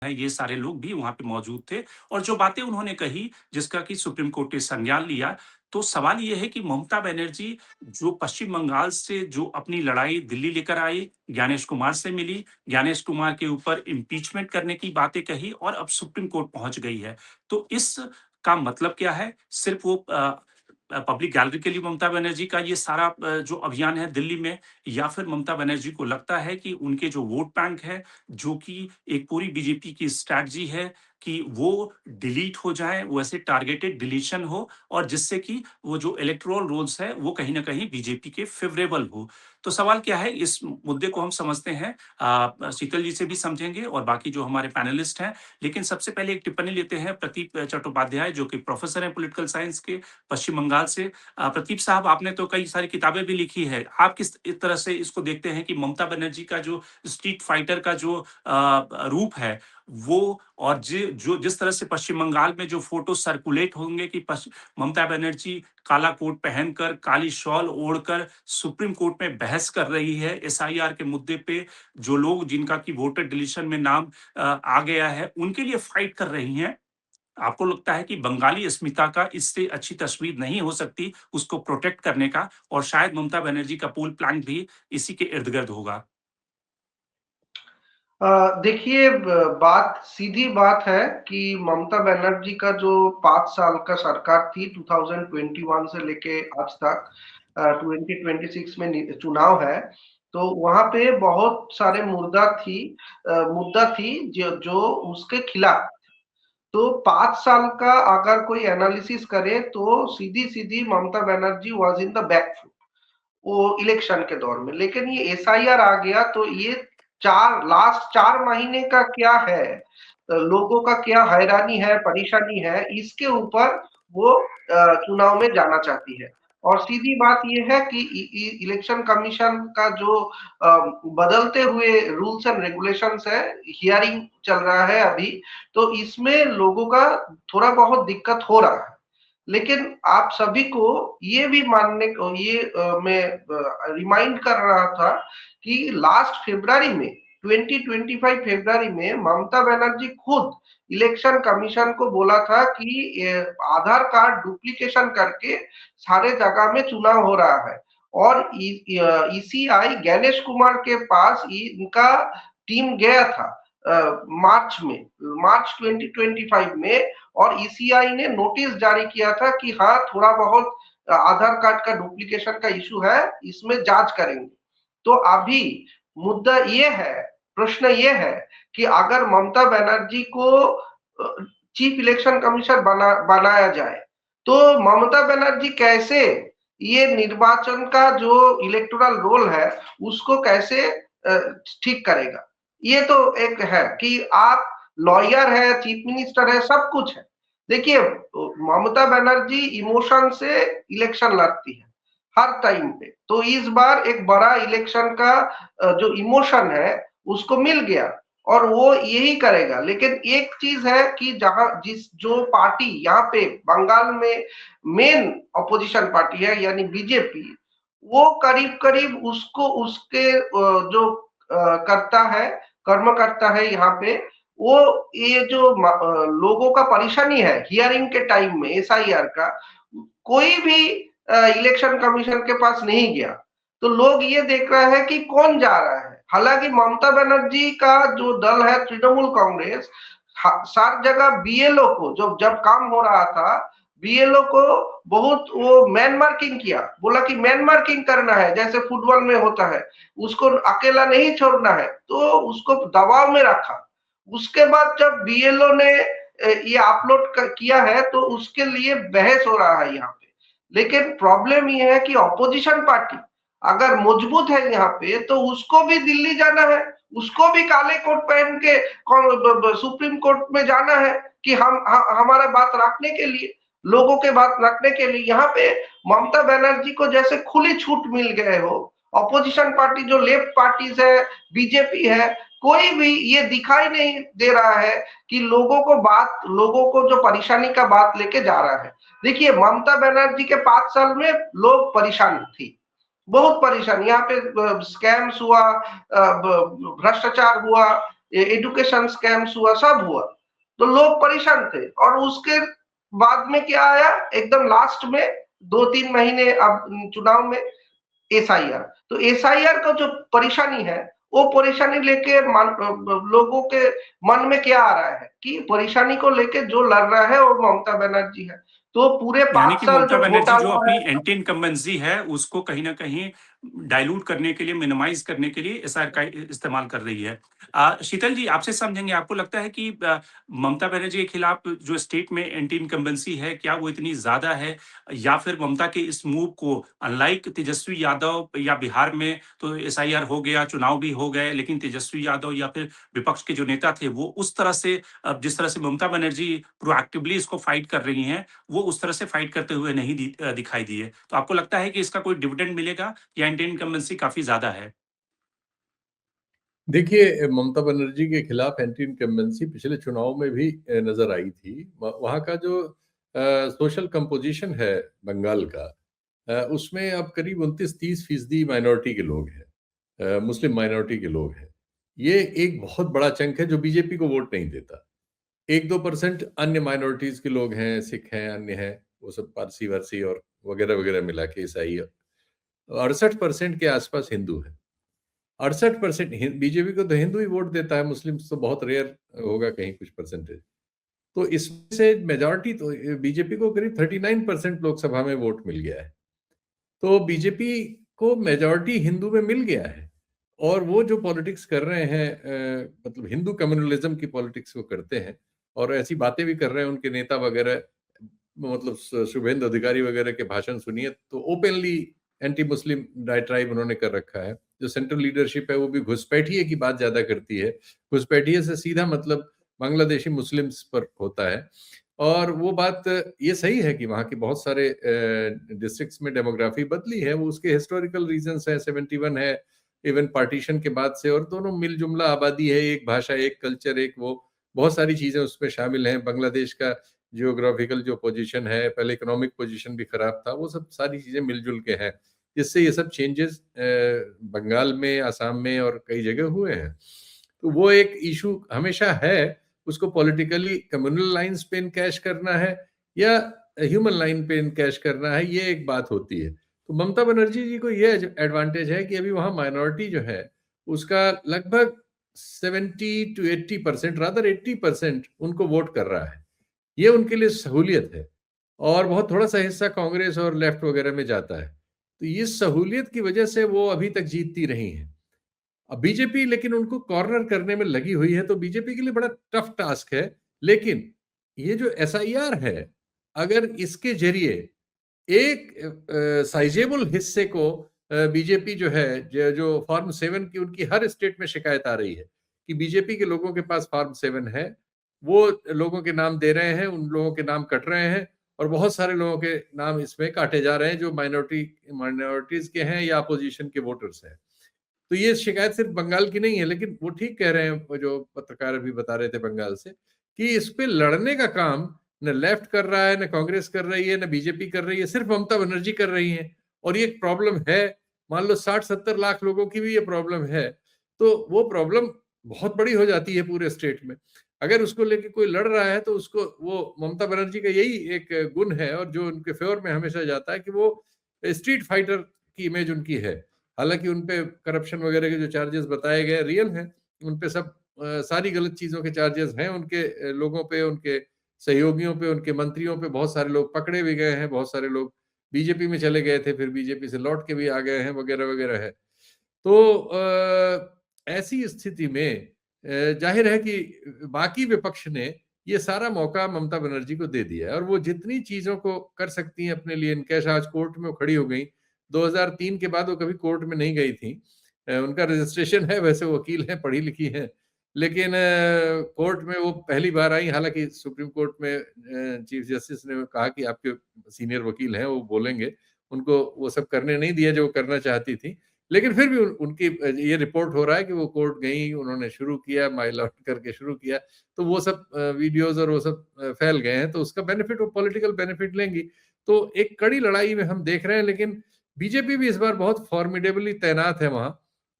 है, ये सारे लोग भी वहाँ पे मौजूद थे और जो बातें उन्होंने कही, जिसका कि सुप्रीम कोर्ट ने संज्ञान लिया, तो सवाल ये है कि ममता बनर्जी जो पश्चिम बंगाल से जो अपनी लड़ाई दिल्ली लेकर आई, ज्ञानेश कुमार से मिली, ज्ञानेश कुमार के ऊपर इम्पीचमेंट करने की बातें कही और अब सुप्रीम कोर्ट पहुँच गई है। तो इस का मतलब क्या है? सिर्फ़ वो पब्लिक गैलरी के लिए ममता बनर्जी का ये सारा जो अभियान है दिल्ली में, या फिर ममता बनर्जी को लगता है कि उनके जो वोट बैंक है, जो कि एक पूरी बीजेपी की स्ट्रैटेजी है कि वो डिलीट हो जाएँ, वो ऐसे टारगेटेड डिलीशन हो और जिससे कि वो जो इलेक्टोरल रोल्स है, वो कहीं न कहीं बीजेपी के फ़ेवरेबल हो। तो सवाल क्या है, इस मुद्दे को हम समझते हैं, शीतल जी से भी समझेंगे और बाकी जो हमारे पैनलिस्ट हैं। लेकिन सबसे पहले एक टिप्पणी लेते हैं प्रदीप चट्टोपाध्याय, जो कि प्रोफ़ेसर हैं पॉलिटिकल साइंस के, पश्चिम बंगाल से। प्रदीप साहब, आपने तो कई सारी किताबें भी लिखी है। आप किस इस तरह से इसको देखते हैं कि ममता बनर्जी का जो स्ट्रीट फाइटर का जो रूप है, वो और जो जिस तरह से पश्चिम बंगाल में जो फ़ोटो सर्कुलेट होंगे कि ममता बनर्जी काला कोट पहनकर, काली शॉल ओढ़कर सुप्रीम कोर्ट में बहस कर रही है एसआईआर के मुद्दे पे, जो लोग जिनका कि वोटर डिलीशन में नाम आ गया है, उनके लिए फाइट कर रही हैं। आपको लगता है कि बंगाली अस्मिता का इससे अच्छी तस्वीर नहीं हो सकती उसको प्रोटेक्ट करने का, और शायद ममता बनर्जी का पूल प्लान भी इसी के इर्द-गिर्द होगा? देखिए, बात सीधी बात है कि ममता बनर्जी का जो 5 साल का सरकार थी 2021 से लेके आज तक 2026 में चुनाव है, तो वहां पे बहुत सारे मुद्दा थी जो जो उसके खिलाफ। तो 5 साल का अगर कोई एनालिसिस करे तो सीधी सीधी Mamata Banerjee was in the back, वो इलेक्शन के दौर में। लेकिन ये एसआईआर आ गया तो ये लास्ट 4 महीने का क्या है, लोगों का क्या हैरानी है, परेशानी है, इसके ऊपर वो चुनाव में जाना चाहती है। और सीधी बात ये है कि इलेक्शन कमीशन का जो बदलते हुए रूल्स एंड रेगुलेशंस है, हियरिंग चल रहा है अभी, तो इसमें लोगों का थोड़ा बहुत दिक्कत हो रहा है। लेकिन आप सभी को ये भी मानने को मैं रिमाइंड कर रहा था कि लास्ट फरवरी में 2025 फरवरी में ममता बनर्जी खुद इलेक्शन कमीशन को बोला था कि आधार कार्ड डुप्लीकेशन करके सारे जगह में चुनाव हो रहा है। और ईसीआई ज्ञानेश कुमार के पास इनका टीम गया था मार्च 2025 में, और ईसीआई ने नोटिस जारी किया था कि हाँ, थोड़ा बहुत आधार कार्ड का डुप्लीकेशन का इशू है, इसमें जांच करेंगे। तो अभी मुद्दा ये है, प्रश्न ये है कि अगर ममता बनर्जी को चीफ इलेक्शन कमिश्नर बनाया जाए, तो ममता बनर्जी कैसे ये निर्वाचन का जो इलेक्टोरल रोल है उसको कैसे ठीक करेगा। ये तो एक है कि आप लॉयर है, चीफ मिनिस्टर है, सब कुछ है। देखिए, ममता बनर्जी इमोशन से इलेक्शन लड़ती है हर टाइम पे। तो इस बार एक बड़ा इलेक्शन का जो इमोशन है उसको मिल गया और वो यही करेगा। लेकिन एक चीज है कि जहां जो पार्टी यहाँ पे बंगाल में मेन अपोजिशन पार्टी है यानी बीजेपी, वो करीब करीब उसको उसके जो करता है, कर्म करता है यहाँ पे, वो ये जो लोगों का परेशानी है हियरिंग के टाइम में एसआईआर का, कोई भी इलेक्शन कमीशन के पास नहीं गया। तो लोग ये देख रहे हैं कि कौन जा रहा है। हालांकि ममता बनर्जी का जो दल है तृणमूल कांग्रेस, सार जगह बीएलओ को जब काम हो रहा था, बीएलओ को बहुत वो मैन मार्किंग किया, बोला कि मैन मार्किंग करना है जैसे फुटबॉल में होता है, उसको अकेला नहीं छोड़ना है, तो उसको दबाव में रखा। उसके बाद जब बीएलओ ने ये अपलोड किया है तो उसके लिए बहस हो रहा है यहाँ पे। लेकिन प्रॉब्लम ये है कि ऑपोजिशन पार्टी अगर मजबूत है यहाँ पे तो उसको भी दिल्ली जाना है, उसको भी काले कोट पहन के सुप्रीम कोर्ट में जाना है कि हमारा बात रखने के लिए, लोगों के बात रखने के लिए। यहाँ पे ममता बनर्जी को जैसे खुली छूट मिल गए हो। ऑपोजिशन पार्टी जो लेफ्ट पार्टीज है, बीजेपी है, कोई भी ये दिखाई नहीं दे रहा है कि लोगों को जो परेशानी का बात लेके जा रहा है। देखिए, ममता बनर्जी के 5 साल में लोग परेशान थी, बहुत परेशान। यहाँ पे स्कैम्स हुआ, भ्रष्टाचार हुआ, एजुकेशन स्कैम्स हुआ, सब हुआ, तो लोग परेशान थे। और उसके बाद में क्या आया, एकदम लास्ट में 2-3 महीने अब चुनाव में एसआईआर। तो एसआईआर का जो परेशानी है, वो परेशानी लेके लोगों के मन में क्या आ रहा है कि परेशानी को लेके जो लड़ रहा है वो ममता बनर्जी है। तो पूरे यानी 5 कि साल ममता जो बनर्जी जो घोटाला अपनी है, एंटी इनकम्बेंसी है उसको कहीं ना कहीं डाइल्यूट करने के लिए, मिनिमाइज करने के लिए एसआर का इस्तेमाल कर रही है। शीतल जी, आपसे समझेंगे, आपको लगता है कि ममता बनर्जी के खिलाफ जो स्टेट में एंटी इनकम्बेंसी है, क्या वो इतनी ज्यादा है, या फिर ममता के इस मूव को, अनलाइक तेजस्वी यादव या बिहार में तो एसआईआर हो गया, चुनाव भी हो गए, लेकिन तेजस्वी यादव या फिर विपक्ष के जो नेता थे वो उस तरह से, जिस तरह से ममता बनर्जी प्रोएक्टिवली इसको फाइट कर रही हैं, वो उस तरह से फाइट करते हुए नहीं दिखाई दिए। तो आपको लगता है कि इसका कोई डिविडेंड मिलेगा या इंडियन इनकम्बेंसी काफी ज्यादा है? देखिए, ममता बनर्जी के खिलाफ एंटी इनकम्बेंसी पिछले चुनाव में भी नजर आई थी। वहाँ का जो सोशल कंपोजिशन है बंगाल का, उसमें अब करीब 29-30% माइनॉरिटी के लोग हैं, मुस्लिम माइनॉरिटी के लोग हैं। ये एक बहुत बड़ा चंक है जो बीजेपी को वोट नहीं देता। 1-2% अन्य माइनॉरिटीज के लोग हैं, सिख हैं, अन्य हैं, वो सब पारसी वारसी और वगैरह वगैरह मिला के ईसाई। 68% के आसपास हिंदू है। 68% बीजेपी को तो हिंदू ही वोट देता है, मुस्लिम तो बहुत रेयर होगा, कहीं कुछ परसेंटेज। तो इसमें से मेजॉरिटी तो बीजेपी को करीब 39% लोकसभा में वोट मिल गया है। तो बीजेपी को मेजॉरिटी हिंदू में मिल गया है। और वो जो पॉलिटिक्स कर रहे हैं, मतलब हिंदू कम्युनलिज्म की पॉलिटिक्स वो करते हैं, और ऐसी बातें भी कर रहे हैं उनके नेता वगैरह। मतलब शुभेंदु अधिकारी वगैरह के भाषण सुनिए तो ओपनली एंटी मुस्लिम डायट्राइब उन्होंने कर रखा है। जो सेंट्रल लीडरशिप है वो भी घुसपैठिए की बात ज्यादा करती है। घुसपैठिए से सीधा मतलब बांग्लादेशी मुस्लिम्स पर होता है। और वो बात ये सही है कि वहाँ के बहुत सारे डिस्ट्रिक्ट्स में डेमोग्राफी बदली है, वो उसके हिस्टोरिकल रीजंस है, 71 है, इवन पार्टीशन के बाद से, और दोनों मिल जुमला आबादी है, एक भाषा, एक कल्चर, एक वो बहुत सारी चीजें उसमें शामिल हैं। बांग्लादेश का जियोग्राफिकल जो पोजीशन है, पहले इकोनॉमिक पोजीशन भी खराब था, वो सब सारी चीजें मिलजुल के हैं, जिससे ये सब चेंजेस बंगाल में, आसाम में और कई जगह हुए हैं। तो वो एक इशू हमेशा है, उसको पॉलिटिकली कम्युनल लाइंस पे कैश करना है या ह्यूमन लाइन पे कैश करना है, ये एक बात होती है। तो ममता बनर्जी जी को ये एडवांटेज है कि अभी वहां माइनॉरिटी जो है उसका लगभग 70-80%, रादर 80% उनको वोट कर रहा है। ये उनके लिए सहूलियत है। और बहुत थोड़ा सा हिस्सा कांग्रेस और लेफ्ट वगैरह में जाता है। तो ये सहूलियत की वजह से वो अभी तक जीतती रही हैं। अब बीजेपी लेकिन उनको कॉर्नर करने में लगी हुई है, तो बीजेपी के लिए बड़ा टफ टास्क है। लेकिन ये जो एसआईआर है, अगर इसके जरिए एक साइजेबल हिस्से को बीजेपी जो है, जो फॉर्म 7 की उनकी हर स्टेट में शिकायत आ रही है कि बीजेपी के लोगों के पास फॉर्म 7 है, वो लोगों के नाम दे रहे हैं, उन लोगों के नाम कट रहे हैं, और बहुत सारे लोगों के नाम इसमें काटे जा रहे हैं जो माइनॉरिटीज के हैं या अपोजिशन के वोटर्स हैं। तो ये शिकायत सिर्फ बंगाल की नहीं है, लेकिन वो ठीक कह रहे हैं, वो जो पत्रकार अभी बता रहे थे बंगाल से, कि इस पे लड़ने का काम न लेफ्ट कर रहा है, न कांग्रेस कर रही है, न बीजेपी कर रही है, सिर्फ ममता बनर्जी कर रही है। और ये एक प्रॉब्लम है, मान लो 60-70 लाख लोगों की भी ये प्रॉब्लम है, तो वो प्रॉब्लम बहुत बड़ी हो जाती है पूरे स्टेट में। अगर उसको लेके कोई लड़ रहा है तो उसको, वो ममता बनर्जी का यही एक गुण है, और जो उनके फेवर में हमेशा जाता है, कि वो स्ट्रीट फाइटर की इमेज उनकी है। हालांकि उनपे करप्शन वगैरह के जो चार्जेस बताए गए रियल हैं, उनपे सब सारी गलत चीजों के चार्जेस हैं उनके, लोगों पे, उनके सहयोगियों पे, उनके मंत्रियों पे। बहुत सारे लोग पकड़े भी गए हैं, बहुत सारे लोग बीजेपी में चले गए थे, फिर बीजेपी से लौट के भी आ गए हैं, वगैरह वगैरह है। तो ऐसी स्थिति में जाहिर है कि बाकी विपक्ष ने ये सारा मौका ममता बनर्जी को दे दिया है, और वो जितनी चीजों को कर सकती हैं अपने लिए इनकैश, आज कोर्ट में वो खड़ी हो गई। 2003 के बाद वो कभी कोर्ट में नहीं गई थी। उनका रजिस्ट्रेशन है, वैसे वकील हैं, पढ़ी लिखी हैं, लेकिन कोर्ट में वो पहली बार आई। हालांकि सुप्रीम कोर्ट में चीफ जस्टिस ने कहा कि आपके सीनियर वकील हैं, वो बोलेंगे, उनको वो सब करने नहीं दिया जो वो करना चाहती थी। लेकिन फिर भी उनकी ये रिपोर्ट हो रहा है कि वो कोर्ट गई, उन्होंने शुरू किया, माई लॉट करके शुरू किया। तो वो सब वीडियोस और वो सब फैल गए हैं, तो उसका बेनिफिट वो पॉलिटिकल बेनिफिट लेंगी। तो एक कड़ी लड़ाई में हम देख रहे हैं, लेकिन बीजेपी भी इस बार बहुत फॉर्मिडेबली तैनात है वहां।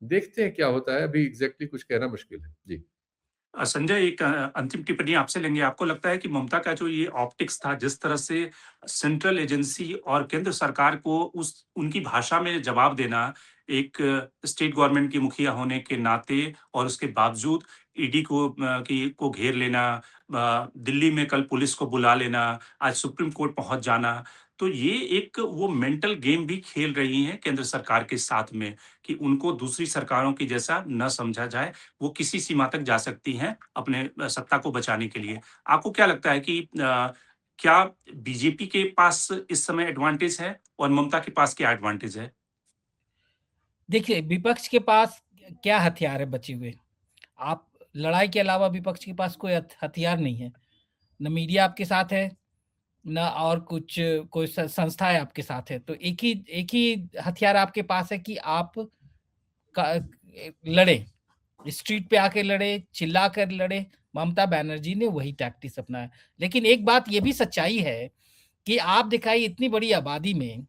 देखते हैं क्या होता है, अभी एग्जैक्टली कुछ कहना मुश्किल है। जी। संजय, एक अंतिम टिप्पणी आपसे लेंगे। आपको लगता है कि ममता का जो ये ऑप्टिक्स था, जिस तरह से सेंट्रल एजेंसी और केंद्र सरकार को उस उनकी भाषा में जवाब देना, एक स्टेट गवर्नमेंट की मुखिया होने के नाते और उसके बावजूद ईडी को घेर लेना, दिल्ली में कल पुलिस को बुला लेना, आज सुप्रीम कोर्ट पहुँच जाना, तो ये एक वो मेंटल गेम भी खेल रही हैं केंद्र सरकार के साथ में कि उनको दूसरी सरकारों की जैसा न समझा जाए। वो किसी सीमा तक जा सकती हैं अपने सत्ता को बचाने के लिए। आपको क्या लगता है कि क्या बीजेपी के पास इस समय एडवांटेज है और ममता के पास क्या एडवांटेज है? देखिए, विपक्ष के पास क्या हथियार है बचे हुए? आप लड़ाई के अलावा विपक्ष के पास कोई हथियार नहीं है। न मीडिया आपके साथ है, ना और कुछ कोई संस्था है आपके साथ है। तो एक ही हथियार आपके पास है कि आप लड़े, स्ट्रीट पे आके लड़े, चिल्ला कर लड़े। ममता बनर्जी ने वही टैक्टिक्स अपनाया। लेकिन एक बात ये भी सच्चाई है कि आप दिखाई इतनी बड़ी आबादी में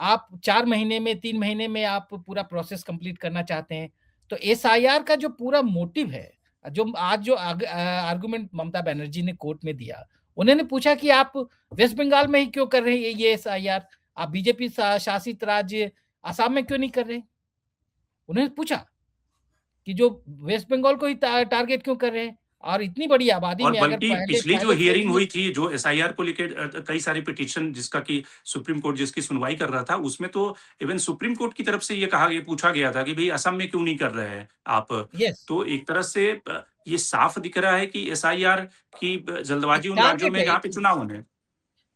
आप 4 महीने में, 3 महीने में आप पूरा प्रोसेस कंप्लीट करना चाहते हैं। तो एसआईआर का जो पूरा मोटिव है, जो आज जो आर्गुमेंट ममता बनर्जी ने कोर्ट में दिया, उन्होंने पूछा कि आप वेस्ट बंगाल में ही क्यों कर रहे हैं ये एसआईआर? आप बीजेपी शासित राज्य असम में क्यों नहीं कर रहे? उन्होंने पूछा कि जो वेस्ट बंगाल को ही टारगेट क्यों कर रहे हैं? और इतनी बड़ी आबादी और में अगर बल्कि पहले पिछली जो पहले फेज हियरिंग में हुई थी, जो एसआईआर को लेके कई सारे पिटीशन जिसका कि सुप्रीम कोर्ट जिसकी सुनवाई कर रहा था, उसमें तो इवन सुप्रीम कोर्ट की तरफ से ये पूछा गया था कि भई असम में क्यों नहीं कर रहे हैं आप? यस, तो एक तरह से ये साफ दिख रहा है कि एसआईआर की जल्दबाजी एक उन राज्यों टारगेट में है, जहाँ पे चुनाव होने हैं।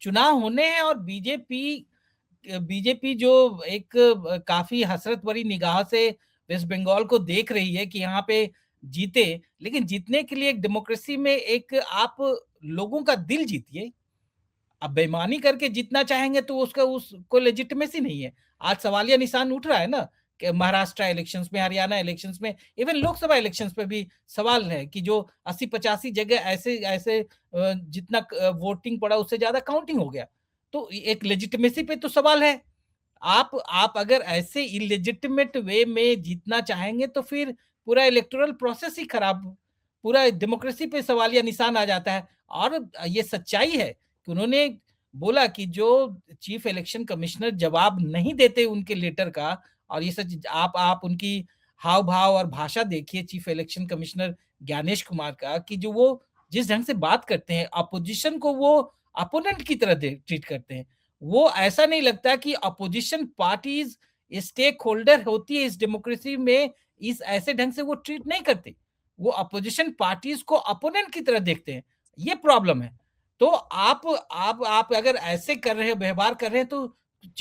चुनाव होने हैं। और बीजेपी बीजेपी जो एक काफी हसरत भरी निगाह से वेस्ट बंगाल को देख रही है कि यहाँ पे जीते, लेकिन जीतने के लिए एक डेमोक्रेसी में एक आप लोगों का दिल जीतिए। अब बेईमानी करके जीतना चाहेंगे तो उसको लेजिटिमेसी नहीं है। आज सवालिया निशान उठ रहा है ना कि महाराष्ट्र इलेक्शंस में, हरियाणा इलेक्शंस में, इवन लोकसभा इलेक्शंस पे भी सवाल है कि जो 80-85 जगह ऐसे ऐसे जितना वोटिंग पड़ा उससे ज्यादा काउंटिंग हो गया। तो एक लेजिटिमेसी पे तो सवाल है। आप अगर ऐसे इलेजिटिमेट वे में जीतना चाहेंगे तो फिर पूरा इलेक्टोरल प्रोसेस ही खराब, पूरा डेमोक्रेसी पे सवालिया निशान आ जाता है। और ये सच्चाई है कि उन्होंने बोला कि जो चीफ इलेक्शन कमिश्नर जवाब नहीं देते उनके लेटर का, और ये सच आप उनकी हाव भाव और भाषा देखिए chief election commissioner Gyanesh Kumar का, कि जो वो जिस ढंग से बात करते हैं अपोजिशन को, वो अपोनेंट की तरह ट्रीट करते हैं। वो ऐसा नहीं लगता कि अपोजिशन पार्टीज स्टेक होल्डर होती है इस डेमोक्रेसी में, इस ऐसे ढंग से वो ट्रीट नहीं करते। वो अपोजिशन पार्टीज को अपोनेंट की तरह देखते हैं। ये प्रॉब्लम है। तो आप अगर ऐसे कर रहे हैं, व्यवहार कर रहे हैं, तो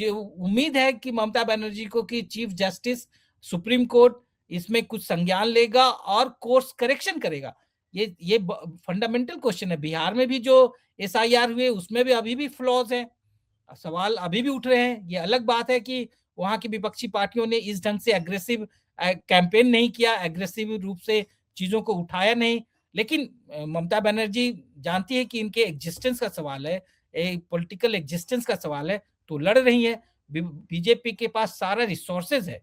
उम्मीद है कि ममता बनर्जी को कि चीफ जस्टिस सुप्रीम कोर्ट इसमें कुछ संज्ञान लेगा और कोर्स करेक्शन करेगा। ये फंडामेंटल क्वेश्चन है। बिहार में भी जो एसआईआर हुए उसमें भी अभी भी फ्लॉज हैं, सवाल अभी भी उठ रहे हैं। ये अलग बात है कि वहां की विपक्षी पार्टियों ने इस ढंग से एग्रेसिव कैंपेन नहीं किया, एग्रेसिव रूप से चीजों को उठाया नहीं। लेकिन ममता बनर्जी जानती है कि इनके एग्जिस्टेंस का सवाल है, एक पॉलिटिकल एग्जिस्टेंस का सवाल है, तो लड़ रही है। बीजेपी के पास सारा रिसोर्सेज है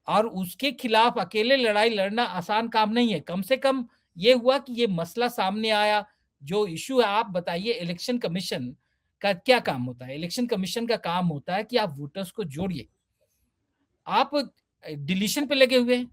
और उसके खिलाफ अकेले लड़ाई लड़ना आसान काम नहीं है। कम से कम ये हुआ कि ये मसला सामने आया। जो इशू है, आप बताइए इलेक्शन कमीशन का क्या काम होता है? इलेक्शन कमीशन का काम होता है कि आप वोटर्स को जोड़िए। आप डिलीशन पे लगे हुए हैं,